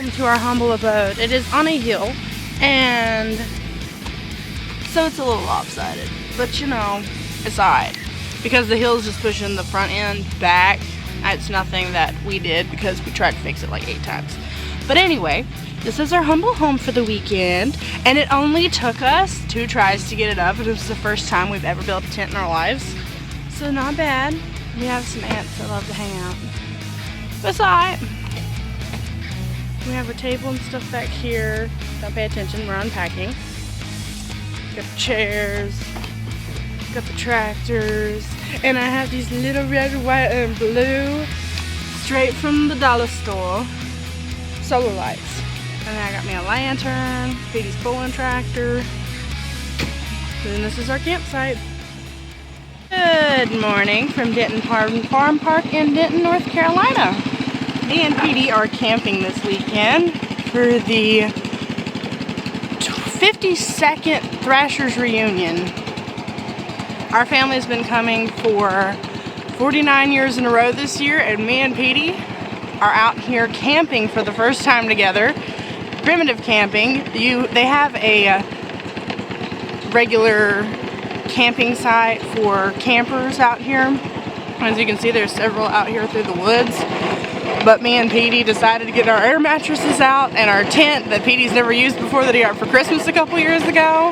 welcome to our humble abode. It is on a hill, and so it's a little lopsided, but you know, it's alright. Because the hill's just pushing the front end back. It's nothing that we did because we tried to fix it like 8 times. But anyway, this is our humble home for the weekend, and it only took us 2 tries to get it up. It was the first time we've ever built a tent in our lives. So not bad. We have some ants that love to hang out. But it's alright. We have our table and stuff back here. Don't pay attention, we're unpacking. Got the chairs, got the tractors, and I have these little red, white, and blue, straight from the dollar store, solar lights. And then I got me a lantern, Petey's pulling tractor, and this is our campsite. Good morning from Denton Farm Park in Denton, North Carolina. Me and Petey are camping this weekend for the 52nd Thrashers reunion. Our family's been coming for 49 years in a row this year, and me and Petey are out here camping for the first time together. Primitive camping. They have a regular camping site for campers out here. As you can see, there's several out here through the woods. But me and Petey decided to get our air mattresses out and our tent that Petey's never used before that he got for Christmas a couple years ago.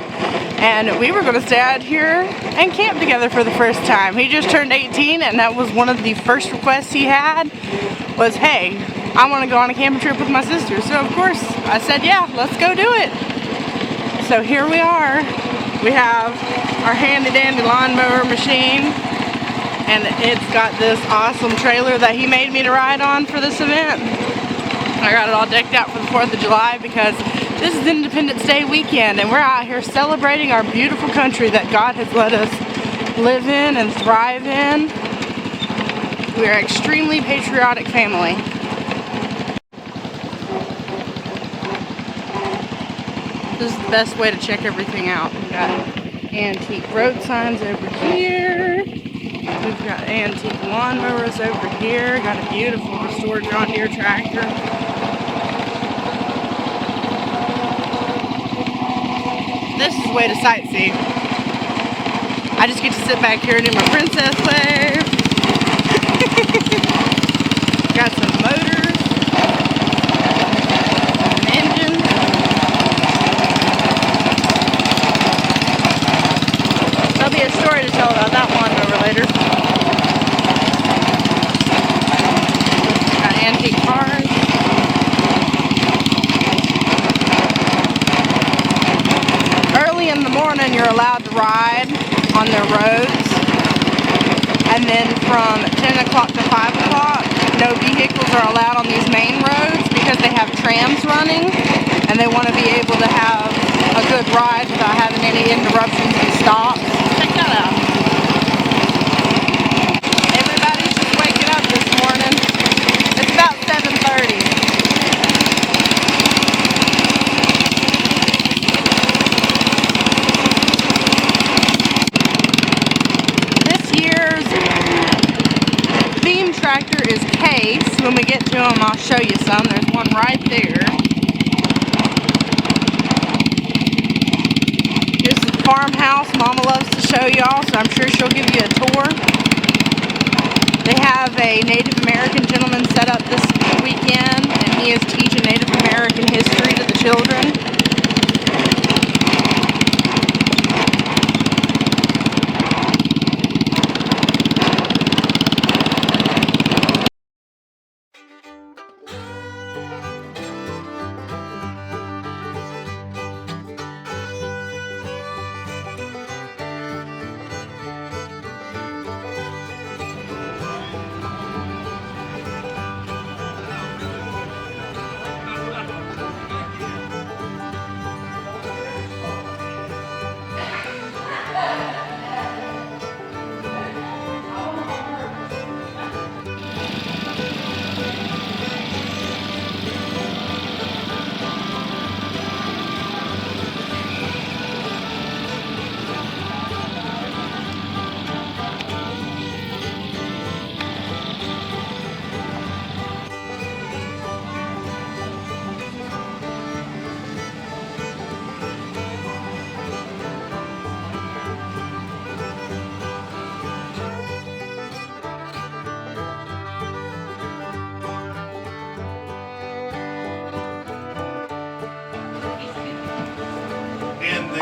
And we were going to stay out here and camp together for the first time. He just turned 18, and that was one of the first requests he had was, hey, I want to go on a camping trip with my sister. So of course I said, yeah, let's go do it. So here we are. We have our handy dandy lawnmower machine, and it's got this awesome trailer that he made me to ride on for this event. I got it all decked out for the 4th of July because this is Independence Day weekend, and we're out here celebrating our beautiful country that God has let us live in and thrive in. We are an extremely patriotic family. This is the best way to check everything out. We've got antique road signs over here. We've got antique lawnmowers over here. Got a beautiful restored John Deere tractor. This is the way to sightsee. I just get to sit back here and do my princess wave. Got some motors, an engine. There'll be a story to tell about that lawnmower later. Got antique cars. Early in the morning, you're allowed to ride on their roads, and then from 10 o'clock to 5 o'clock, no vehicles are allowed on these main roads because they have trams running, and they want to be able to have a good ride without having any interruptions and stops. Check that out. Everybody's just waking up this morning. It's about 7:30. Tractor is Case. When we get to them, I'll show you some. There's one right there. Here's the farmhouse Mama loves to show y'all, so I'm sure she'll give you a tour. They have a Native American gentleman set up this weekend, and he is teaching Native American history to the children.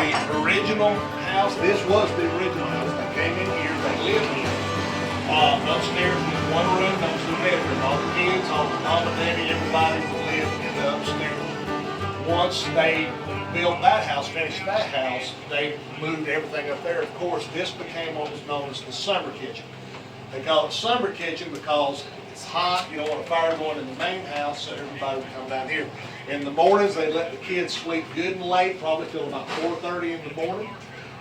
the original house. This was the original house. They came in here, they lived here. Upstairs was one room, that was the bedroom. All the kids, all the mom and daddy, everybody lived in the upstairs. Once they built that house, finished that house, they moved everything up there. Of course, this became what was known as the summer kitchen. They call it summer kitchen because it's hot, you don't want a fire going in the main house, so everybody would come down here. In the mornings, they let the kids sleep good and late, probably till about 4:30 in the morning.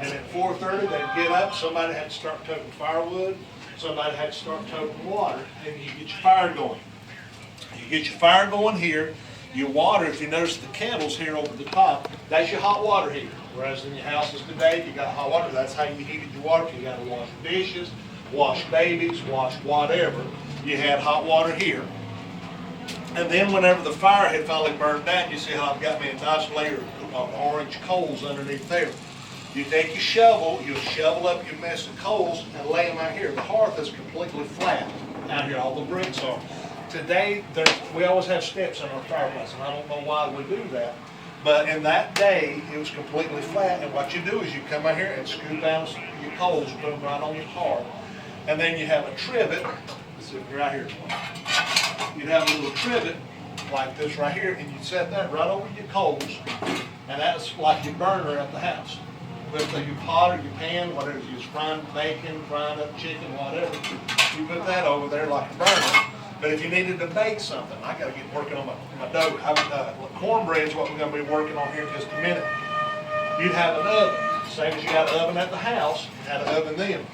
And at 4:30, they'd get up, somebody had to start toting firewood, somebody had to start toting water, and you get your fire going. You get your fire going here, your water, if you notice the kettles here over the top, that's your hot water heater. Whereas in your houses today, you got hot water, that's how you heated your water. You gotta wash dishes, wash babies, wash whatever. You had hot water here. And then whenever the fire had finally burned down, you see how I've got me a nice layer of orange coals underneath there. You take your shovel, you'll shovel up your mess of coals and lay them out here. The hearth is completely flat out here, all the bricks are. Today, we always have steps in our fireplace, and I don't know why we do that. But in that day, it was completely flat, and what you do is you come out here and scoop down your coals, put them right on your hearth. And then you have a trivet, let's see, right here. You'd have a little trivet like this right here, and you'd set that right over your coals, and that's like your burner at the house. With your pot or your pan, whatever, you just frying bacon, frying up chicken, whatever, you put that over there like a burner. But if you needed to bake something, I gotta get working on my dough. Cornbread is what we're gonna be working on here in just a minute. You'd have an oven, same as you got an oven at the house, you had an oven then.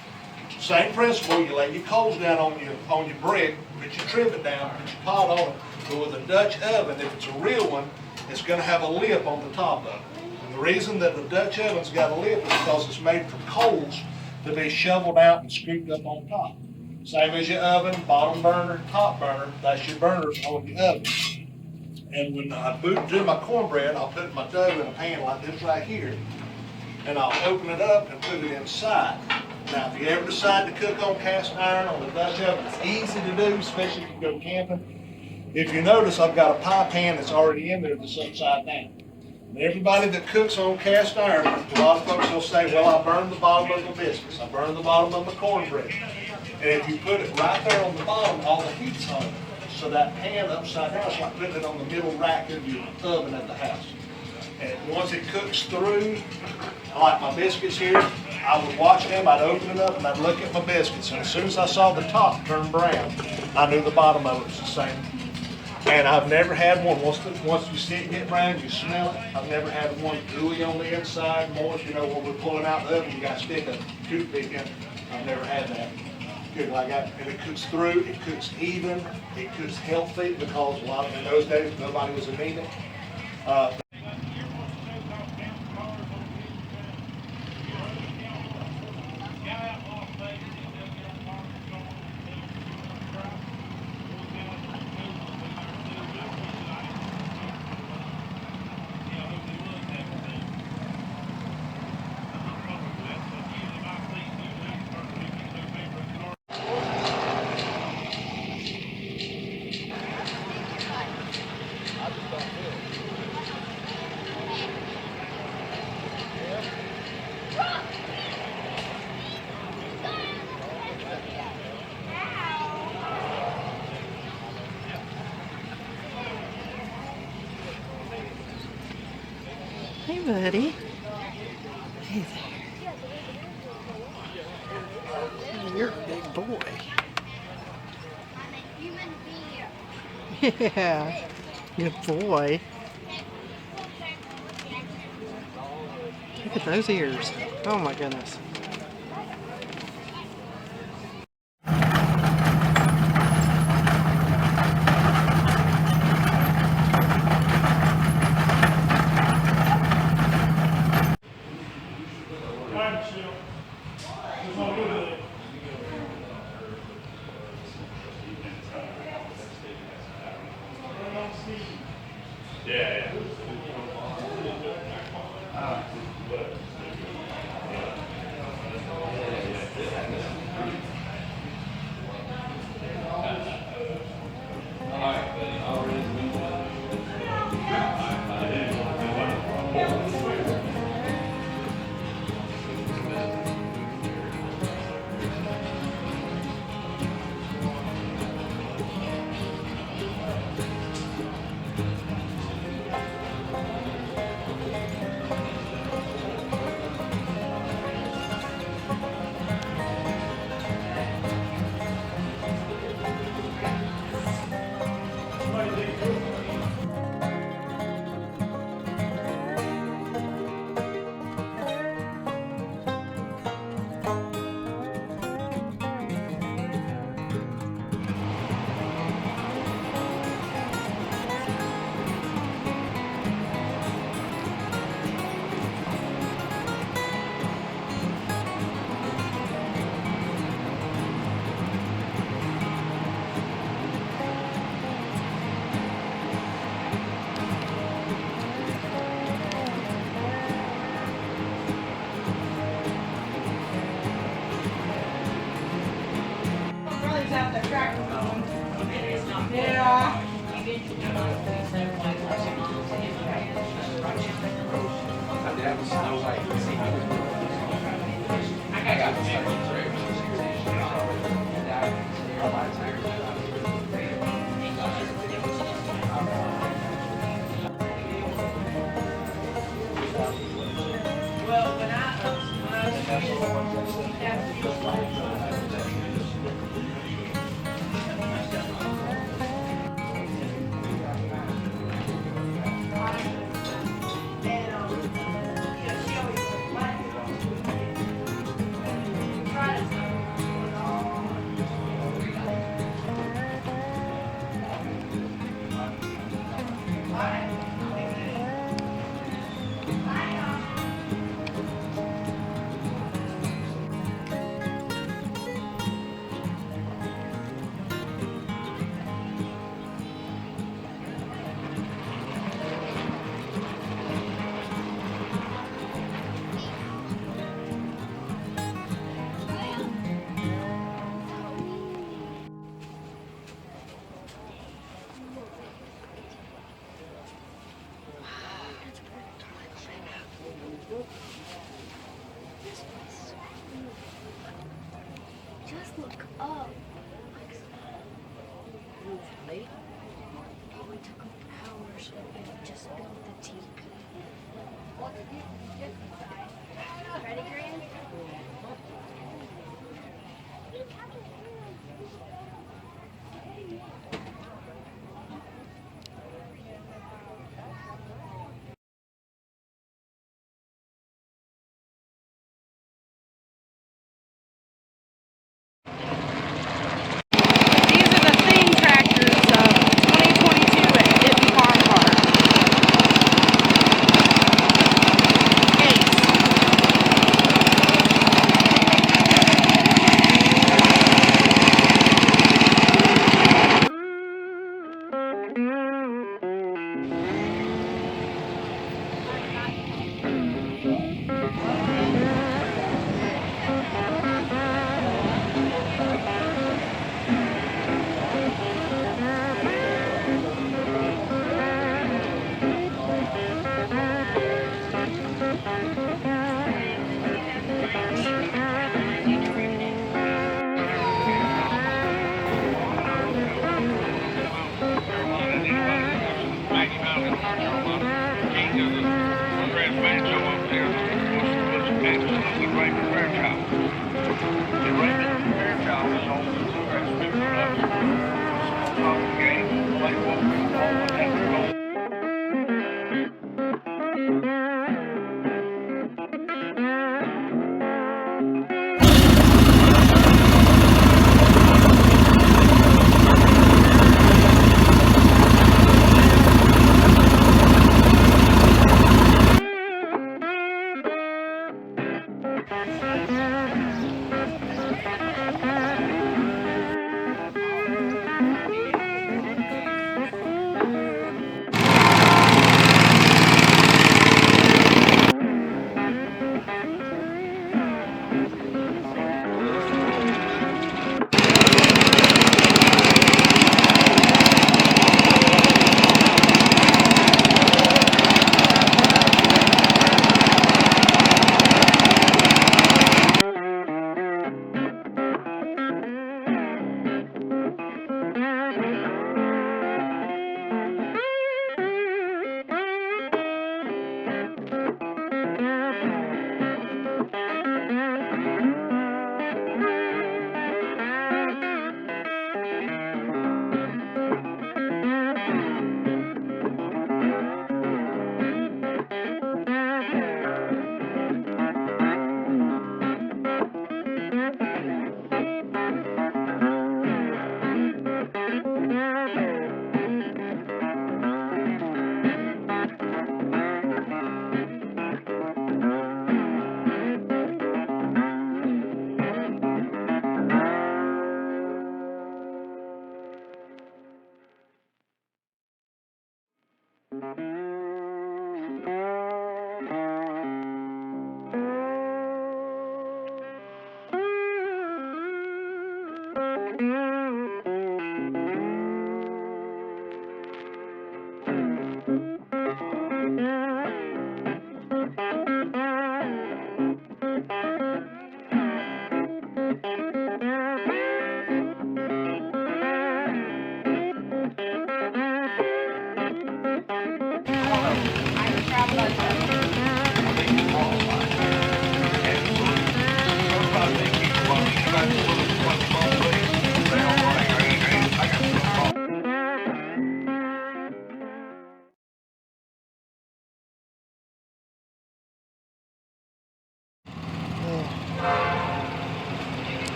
Same principle, you lay your coals down on your brick, put your trivet down, put your pot on it. But with a Dutch oven, if it's a real one, it's gonna have a lip on the top of it. And the reason that the Dutch oven's got a lip is because it's made from coals to be shoveled out and scooped up on top. Same as your oven, bottom burner, top burner, that's your burners on your oven. And when I do my cornbread, I'll put my dough in a pan like this right here, and I'll open it up and put it inside. Now, if you ever decide to cook on cast iron on the Dutch oven, it's easy to do, especially if you go camping. If you notice, I've got a pie pan that's already in there that's upside down. And everybody that cooks on cast iron, a lot of folks will say, well, I burned the bottom of my biscuits, I burned the bottom of my cornbread. And if you put it right there on the bottom, all the heat's on it. So that pan upside down is like putting it on the middle rack of your oven at the house. And once it cooks through, like my biscuits here, I would watch them, I'd open it up, and I'd look at my biscuits. And as soon as I saw the top turn brown, I knew the bottom of it was the same. And I've never had one, once you see it get brown, you smell it, I've never had one gooey on the inside, moist, when we're pulling out the oven, you got to stick a toothpick in. I've never had that. Good like that. And it cooks through, it cooks even, it cooks healthy, because a lot of, in those days, nobody was anemic. Hey, buddy. Hey there. You're a big boy. Yeah, good boy. Look at those ears. Oh my goodness. Just look up. It probably took them hours and just built the teepee. Ready, Graham? These are the theme tractors of 2022 at Denton Farm Park. Ace.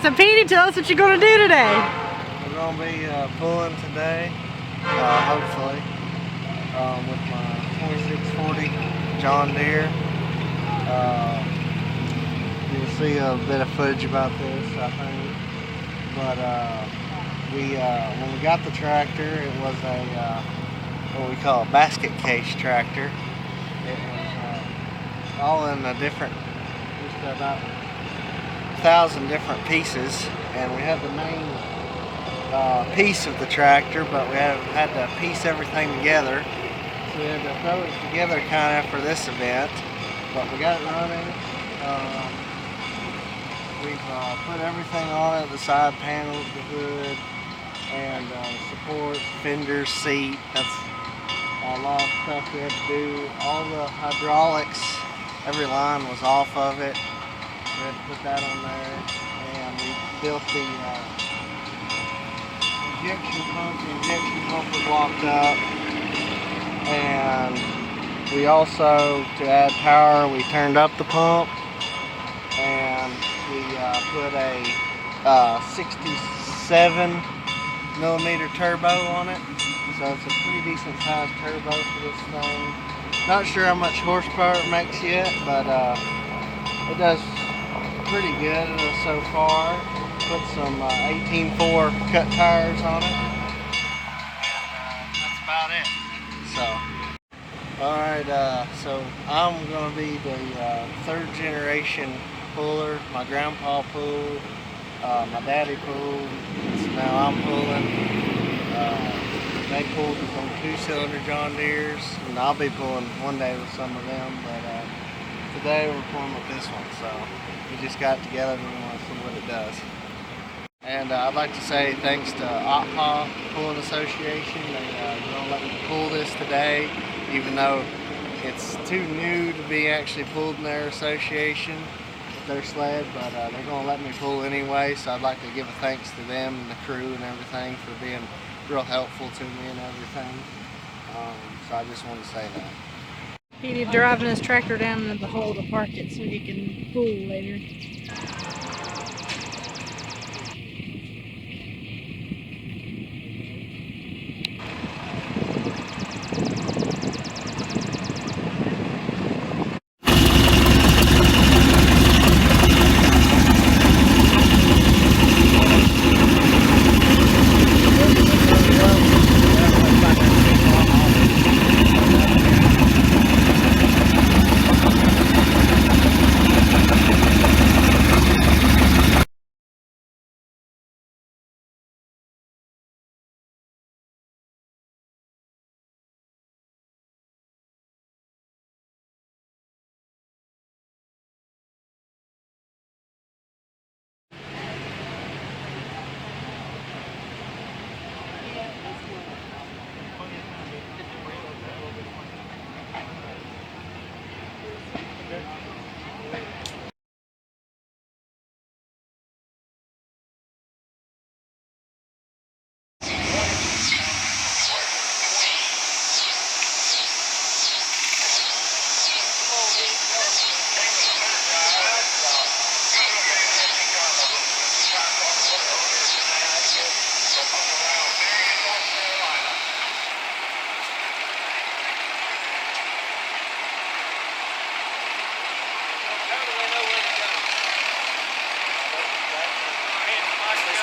So Petey, tell us what you're going to do today. We're going to be pulling today, hopefully, with my 2640 John Deere. You'll see a bit of footage about this, I think. But when we got the tractor, it was a what we call a basket case tractor. It was all in a different, just about 1,000 different pieces, and we had the main piece of the tractor, but we had to piece everything together. So we had to throw it together kind of for this event, but we got it running. We've put everything on it, the side panels, the hood, and support, fenders, seat. That's a lot of stuff we had to do. All the hydraulics, every line was off of it. We had to put that on there, and we built the injection pump. The injection pump was locked up, and we also, to add power, we turned up the pump, and we put a 67 millimeter turbo on it. So it's a pretty decent sized turbo for this thing. Not sure how much horsepower it makes yet, but it does pretty good so far. Put some 18.4 cut tires on it, and that's about it. So, alright, so I'm going to be the third generation puller. My grandpa pulled, my daddy pulled, so now I'm pulling. They pulled from 2-cylinder John Deeres, and I'll be pulling one day with some of them, but today we're pulling with this one, so we just got together and we want to see what it does. And I'd like to say thanks to OPPA Pulling Association. They're going to let me pull this today, even though it's too new to be actually pulled in their association with their sled, but they're going to let me pull anyway, so I'd like to give a thanks to them and the crew and everything for being real helpful to me and everything. So I just want to say that. Petey driving his tractor down in the hole to park it so he can pull later.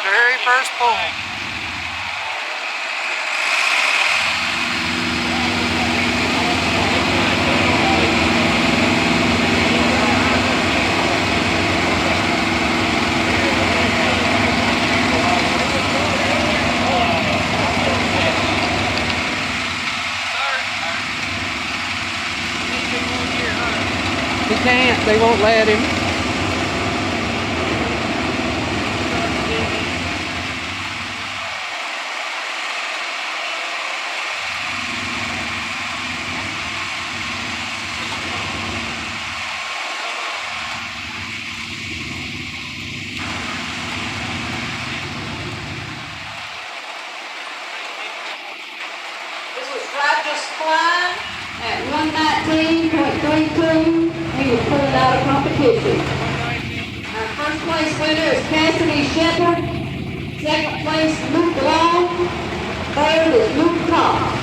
Very first pull. He can't, they won't let him. At 119.32, he was pulled out of competition. Our first place winner is Cassidy Shepard. Second place, Luke Long. Third is Luke Cox.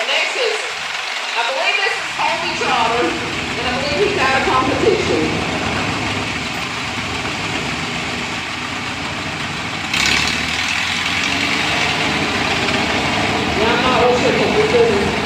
Next is, I believe this is Colby Trotter, and I believe he's out of competition. Yeah, I'm not real sure what we're doing.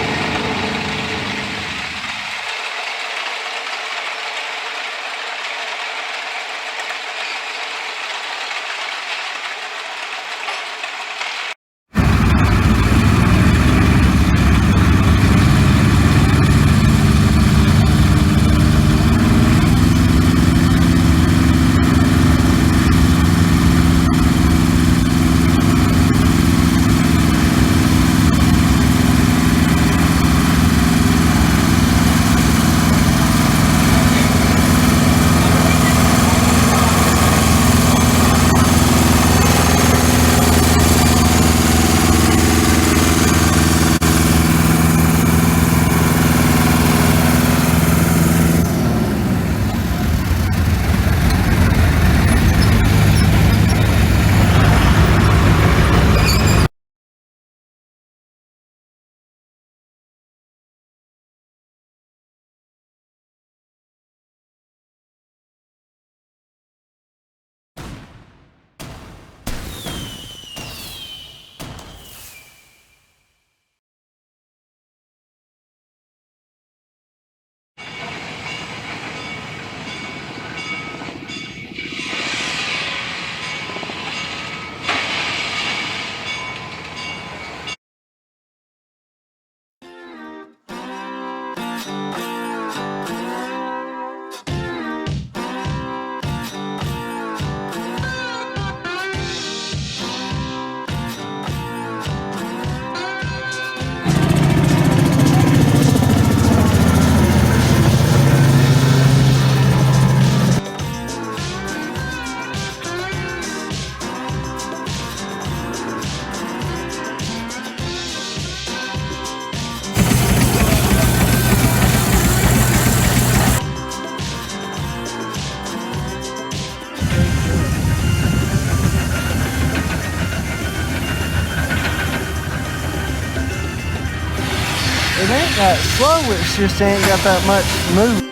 It ain't that slow, it's just ain't got that much move.